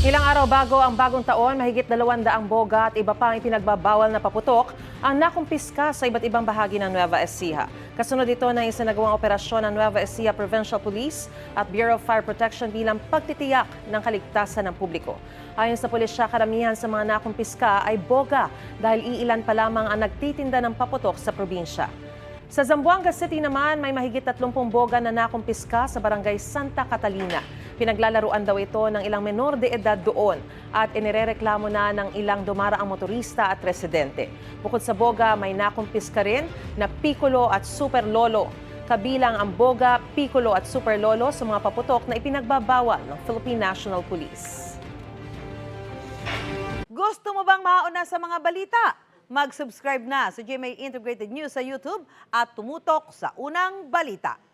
Ilang araw bago ang bagong taon, mahigit 200 boga at iba pang ipinagbabawal na paputok ang nakumpiska sa iba't ibang bahagi ng Nueva Ecija. Kasunod ito ng isinagawang operasyon ng Nueva Ecija Provincial Police at Bureau of Fire Protection bilang pagtitiyak ng kaligtasan ng publiko. Ayon sa pulisya, karamihan sa mga nakumpiska ay boga dahil iilan pa lamang ang nagtitinda ng paputok sa probinsya. Sa Zamboanga City naman, may mahigit 30 boga na nakumpiska sa barangay Santa Catalina. Pinaglalaruan daw ito ng ilang menor de edad doon at inirereklamo na ng ilang dumaraang motorista at residente. Bukod sa boga, may nakumpiska rin na piccolo at super lolo. Kabilang ang boga, piccolo at super lolo sa mga paputok na ipinagbabawal ng Philippine National Police. Gusto mo bang mauna sa mga balita? Mag-subscribe na sa GMA Integrated News sa YouTube at tumutok sa unang balita.